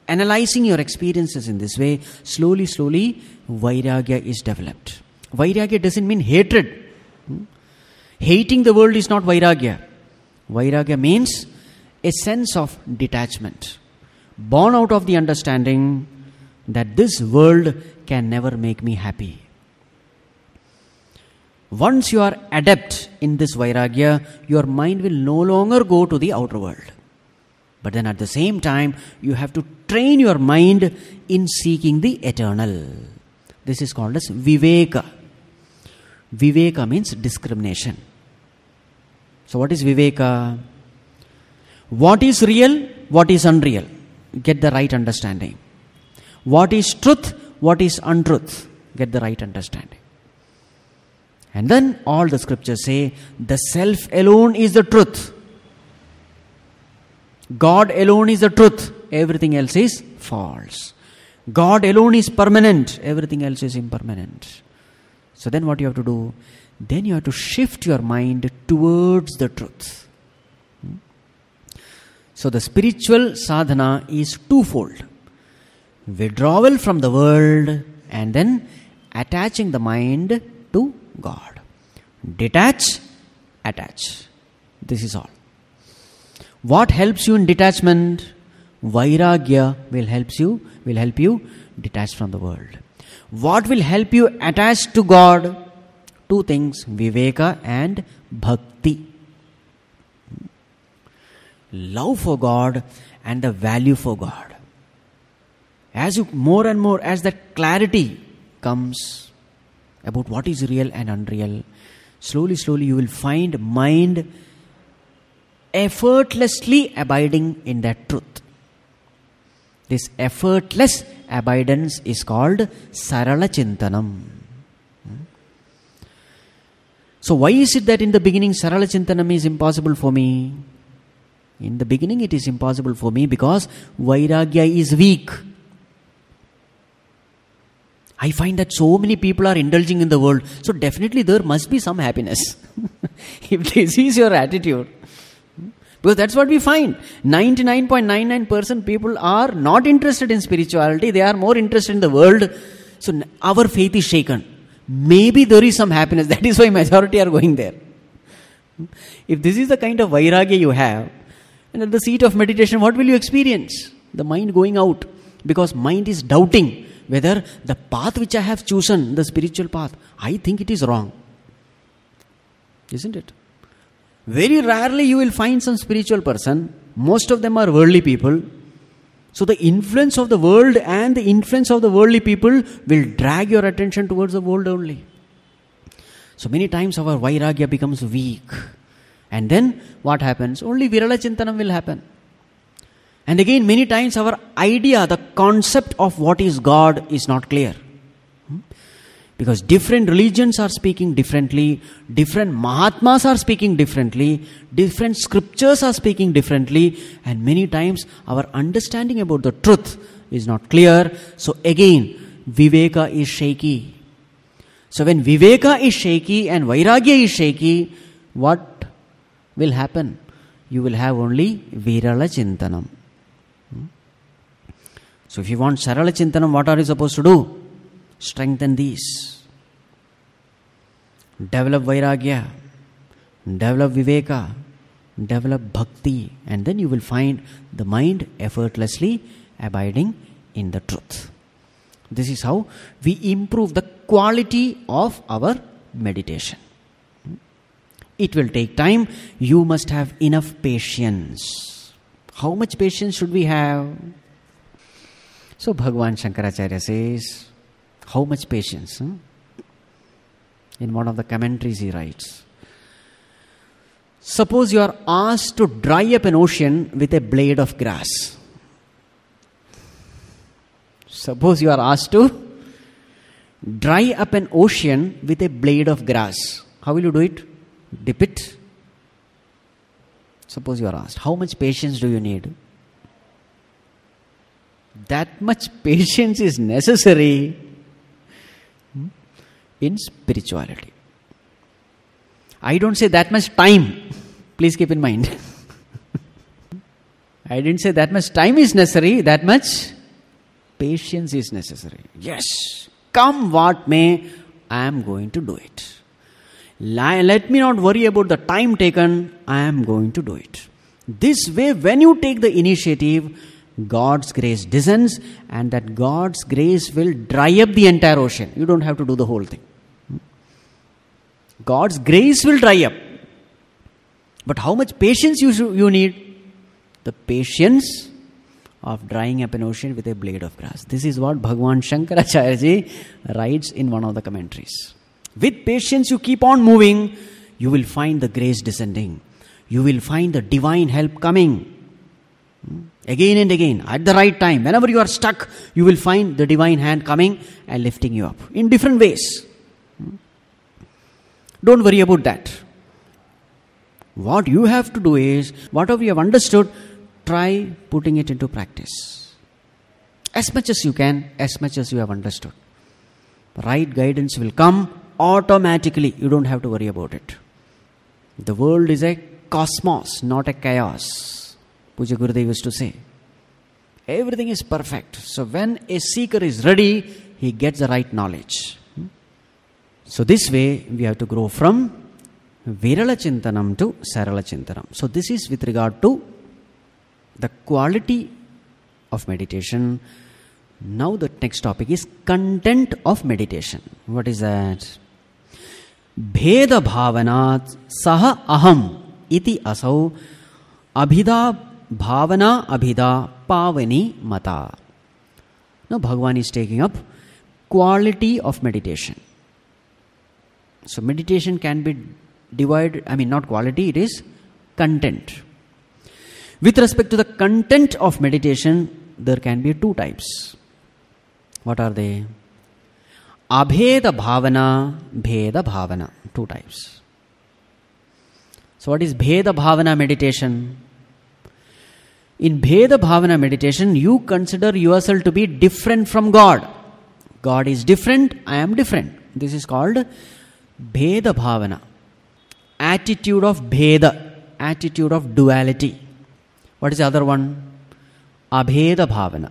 analyzing your experiences in this way, slowly, Vairagya is developed. Vairagya doesn't mean hatred. Hating the world is not Vairagya. Vairagya means a sense of detachment, born out of the understanding that this world can never make me happy. Once you are adept in this Vairagya, your mind will no longer go to the outer world. But then at the same time, you have to train your mind in seeking the eternal. This is called as Viveka. Viveka means discrimination. So what is Viveka? What is real? What is unreal? Get the right understanding. What is truth? What is untruth? Get the right understanding. And then all the scriptures say the self alone is the truth. God alone is the truth. Everything else is false. God alone is permanent. Everything else is impermanent. So then what you have to do? Then you have to shift your mind towards the truth. So the spiritual sadhana is twofold. Withdrawal from the world and then attaching the mind to God. Detach, attach. This is all. What helps you in detachment? Vairagya will help you detach from the world. What will help you attach to God? Two things, viveka and bhakti. Love for God and the value for God. As you more and more, as that clarity comes about what is real and unreal, slowly you will find mind effortlessly abiding in that truth. This effortless abidance is called Sarala Chintanam. So why is it that in the beginning Sarala Chintanam is impossible for me? In the beginning it is impossible for me because Vairagya is weak. I find that so many people are indulging in the world. So definitely there must be some happiness. If this is your attitude. Because that's what we find. 99.99% people are not interested in spirituality. They are more interested in the world. So our faith is shaken. Maybe there is some happiness. That is why majority are going there. If this is the kind of vairagya you have, and at the seat of meditation, what will you experience? The mind going out. Because mind is doubting whether the path which I have chosen, the spiritual path, I think it is wrong. Isn't it? Very rarely you will find some spiritual person. Most of them are worldly people. So the influence of the world and the influence of the worldly people will drag your attention towards the world only. So many times our vairagya becomes weak. And then what happens? Only Virala Chintanam will happen. And again, many times our idea, the concept of what is God is not clear. Because different religions are speaking differently, different Mahatmas are speaking differently, different scriptures are speaking differently, and many times our understanding about the truth is not clear. So again, Viveka is shaky. So when Viveka is shaky and Vairagya is shaky, what will happen? You will have only Virala Chintanam. So if you want Sarala Chintanam, what are you supposed to do? Strengthen these. Develop Vairagya, develop Viveka, develop Bhakti, and then you will find the mind effortlessly abiding in the truth. This is how we improve the quality of our meditation. It will take time. You must have enough patience. How much patience should we have? So Bhagavan Shankaracharya says, how much patience? In one of the commentaries he writes, suppose you are asked to dry up an ocean with a blade of grass. Suppose you are asked to dry up an ocean with a blade of grass. How will you do it? Dip it. Suppose you are asked, how much patience do you need? That much patience is necessary in spirituality. I don't say that much time. Please keep in mind. I didn't say that much time is necessary. That much patience is necessary. Yes. Come what may, I am going to do it. Let me not worry about the time taken. I am going to do it. This way, when you take the initiative, God's grace descends, and that God's grace will dry up the entire ocean. You don't have to do the whole thing. God's grace will dry up. But how much patience you need? The patience of drying up an ocean with a blade of grass. This is what Bhagavan Shankaracharya ji writes in one of the commentaries. With patience you keep on moving, you will find the grace descending. You will find the divine help coming. Again and again, at the right time, whenever you are stuck, you will find the divine hand coming and lifting you up in different ways. Don't worry about that. What you have to do is, whatever you have understood, try putting it into practice. As much as you can, as much as you have understood. Right guidance will come automatically. You don't have to worry about it. The world is a cosmos, not a chaos. Puja Gurudev used to say. Everything is perfect. So when a seeker is ready, he gets the right knowledge. So this way, we have to grow from Virala Chintanam to Sarala Chintanam. So this is with regard to the quality of meditation. Now the next topic is content of meditation. What is that? Bheda bhavanat saha aham iti asau abhida bhavana abhida pavani mata. Now Bhagavan is taking up quality of meditation. So meditation can be divided, not quality, it is content. With respect to the content of meditation, there can be two types. What are they? Abheda bhavana, bheda bhavana. Two types. So what is bheda bhavana meditation? In bheda bhavana meditation, you consider yourself to be different from God. God is different, I am different. This is called bheda bhavana. Attitude of bheda, attitude of duality. What is the other one? Abheda bhavana.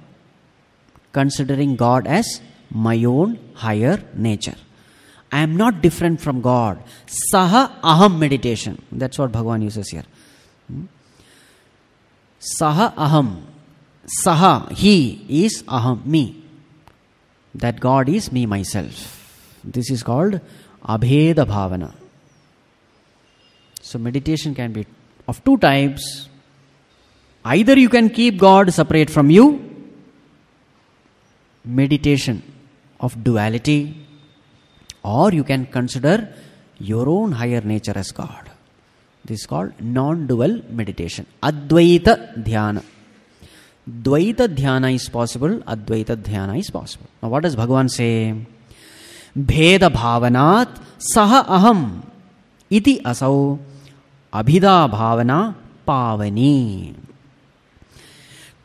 Considering God as my own higher nature. I am not different from God. Saha aham meditation. That's what Bhagavan uses here. Saha aham. Saha, he is aham, me. That God is me, myself. This is called abheda bhavana. So meditation can be of two types. Either you can keep God separate from you, meditation of duality, or you can consider your own higher nature as God. This is called non-dual meditation. Advaita dhyana. Dvaita dhyana is possible, Advaita dhyana is possible. Now what does Bhagavan say? Bheda bhavanat saha aham iti asau abhida bhavana pavani.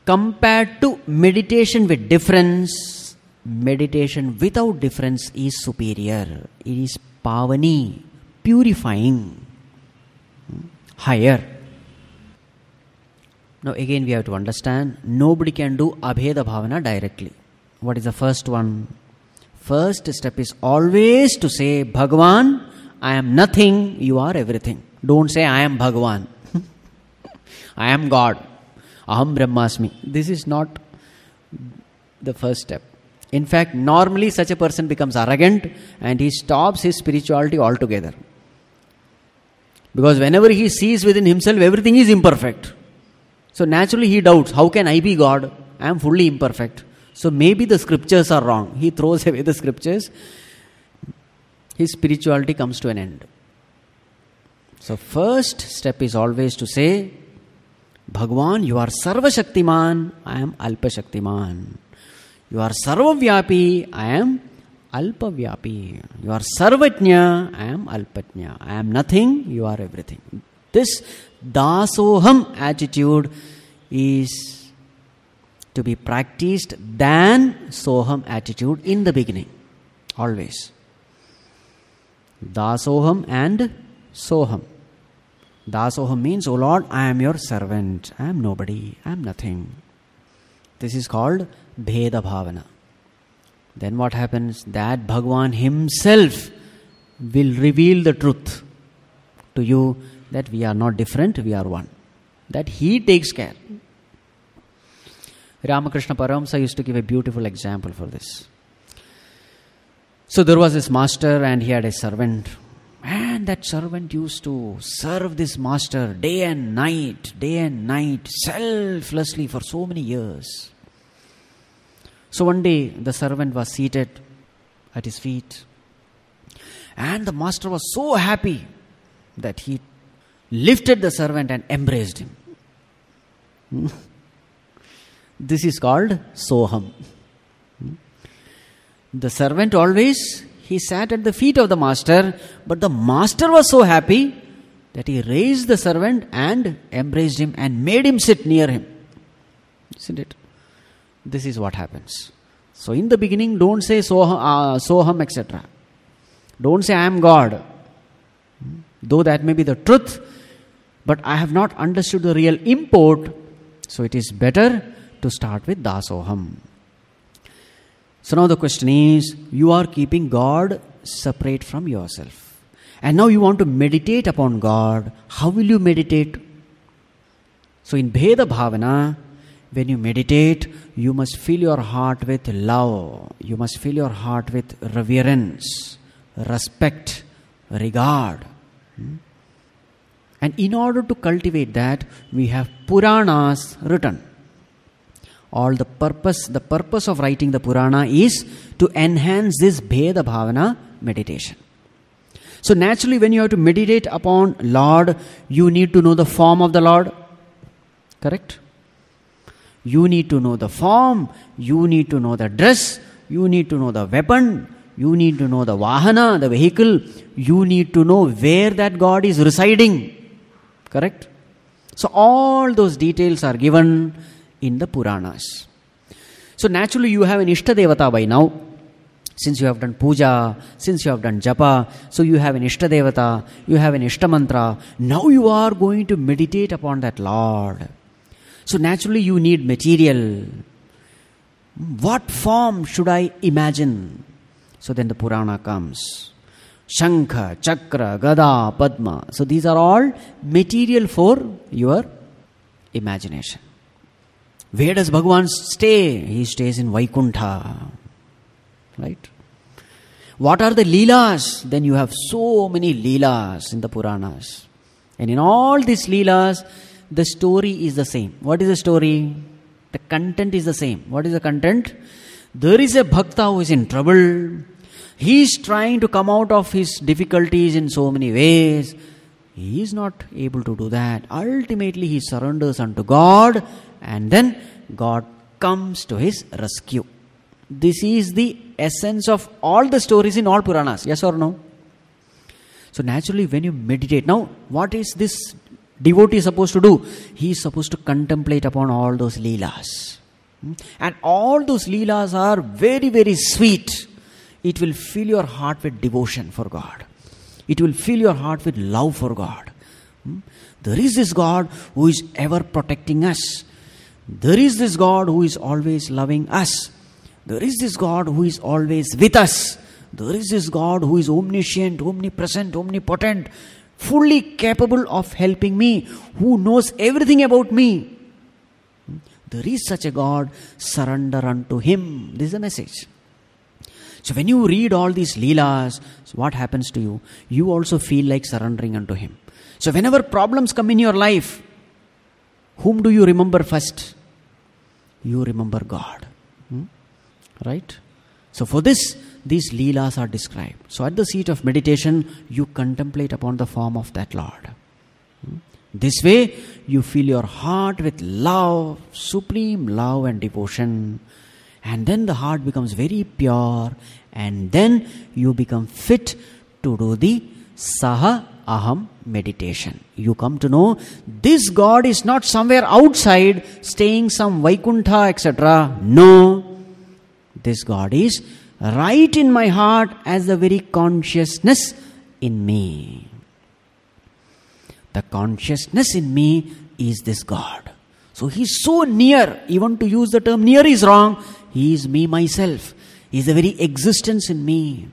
Compared to meditation with difference, meditation without difference is superior. It is pavani, purifying, higher. Now again we have to understand, nobody can do abheda bhavana directly. What is the first one? First step is always to say, Bhagavan, I am nothing, you are everything. Don't say I am Bhagavan. I am God. Aham Brahmasmi. This is not the first step. In fact, normally such a person becomes arrogant and he stops his spirituality altogether. Because whenever he sees within himself, everything is imperfect. So naturally he doubts, how can I be God? I am fully imperfect. So maybe the scriptures are wrong. He throws away the scriptures. His spirituality comes to an end. So first step is always to say, Bhagavan, you are Sarva Shaktiman, I am Alpa Shaktiman. You are Sarva Vyapi, I am Alpa Vyapi. You are Sarvatnya, I am Alpatnya. I am nothing, you are everything. This Dasoham attitude is to be practiced than Soham attitude in the beginning. Always. Dasoham and Soham. Dasoham means, O Lord, I am your servant. I am nobody. I am nothing. This is called Bheda Bhavana. Then what happens? That Bhagavan himself will reveal the truth to you that we are not different, we are one. That he takes care. Ramakrishna Paramahamsa used to give a beautiful example for this. So there was this master and he had a servant. And that servant used to serve this master day and night, selflessly for so many years. So one day the servant was seated at his feet. And the master was so happy that he lifted the servant and embraced him. This is called Soham. The servant always, he sat at the feet of the master, but the master was so happy that he raised the servant and embraced him and made him sit near him. Isn't it? This is what happens. So in the beginning, don't say soham, etc. Don't say I am God. Though that may be the truth, but I have not understood the real import, so it is better to start with dasoham. So now the question is, you are keeping God separate from yourself. And now you want to meditate upon God. How will you meditate? So in Bheda Bhavana, when you meditate, you must fill your heart with love. You must fill your heart with reverence, respect, regard. And in order to cultivate that, we have Puranas written. All the purpose of writing the Purana is to enhance this Bheda Bhavana meditation. So naturally, when you have to meditate upon Lord, you need to know the form of the Lord. Correct? You need to know the form, you need to know the dress, you need to know the weapon, you need to know the Vahana, the vehicle, you need to know where that God is residing. Correct? So all those details are given in the Puranas. So naturally you have an Ishta Devata by now. Since you have done puja, since you have done japa, so you have an Ishta Devata, you have an Ishta Mantra. Now you are going to meditate upon that Lord. So naturally you need material. What form should I imagine? So then the Purana comes. Shankha, Chakra, Gada, Padma. So these are all material for your imagination. Where does Bhagavan stay? He stays in Vaikuntha. Right? What are the Leelas? Then you have so many Leelas in the Puranas. And in all these Leelas, the story is the same. What is the story? The content is the same. What is the content? There is a Bhakta who is in trouble. He is trying to come out of his difficulties in so many ways. He is not able to do that. Ultimately, he surrenders unto God, and then God comes to his rescue. This is the essence of all the stories in all Puranas. Yes or no? So naturally, when you meditate, now what is this devotee supposed to do? He is supposed to contemplate upon all those Leelas. And all those Leelas are very, very sweet. It will fill your heart with devotion for God. It will fill your heart with love for God. There is this God who is ever protecting us. There is this God who is always loving us. There is this God who is always with us. There is this God who is omniscient, omnipresent, omnipotent, fully capable of helping me, who knows everything about me. There is such a God, surrender unto Him. This is the message. So when you read all these Leelas, so what happens to you? You also feel like surrendering unto Him. So whenever problems come in your life, whom do you remember first? You remember God. Right? So for this, these Leelas are described. So at the seat of meditation, you contemplate upon the form of that Lord. This way, you fill your heart with love, supreme love and devotion. And then the heart becomes very pure. And then you become fit to do the Saha Aham meditation. You come to know this God is not somewhere outside, staying some Vaikuntha, etc. No. This God is right in my heart as the very consciousness in me. The consciousness in me is this God. So He is so near. Even to use the term near is wrong. He is me myself. He is the very existence in me.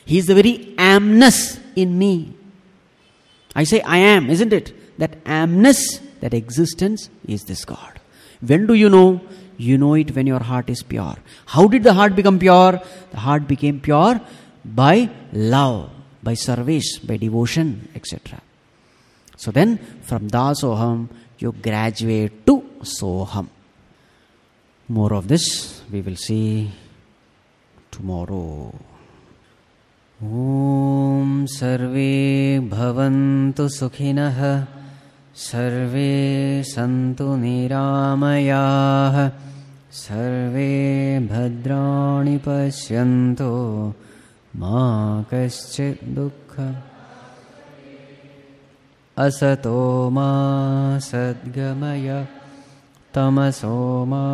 He is the very amness in me. I say I am, isn't it? That amness, that existence is this God. When do you know? You know it when your heart is pure. How did the heart become pure? The heart became pure by love, by service, by devotion, etc. So then, from Dasoham, you graduate to Soham. More of this we will see tomorrow. Om Sarve Bhavantu Sukhinah Sarve Santu Niramayah सर्वे भद्राणि पश्यन्तु मा कश्चित् दुःखम् असतो मा सद्गमय तमसो मा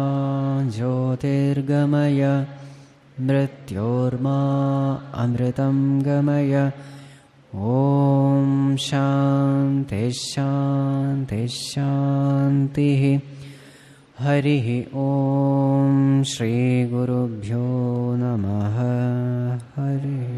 ज्योतिर्गमय मृत्योर्मा अमृतं गमय। ॐ शान्ति शान्ति शान्तिः। हरिः ॐ श्रीगुरुभ्यो नमः। हरिः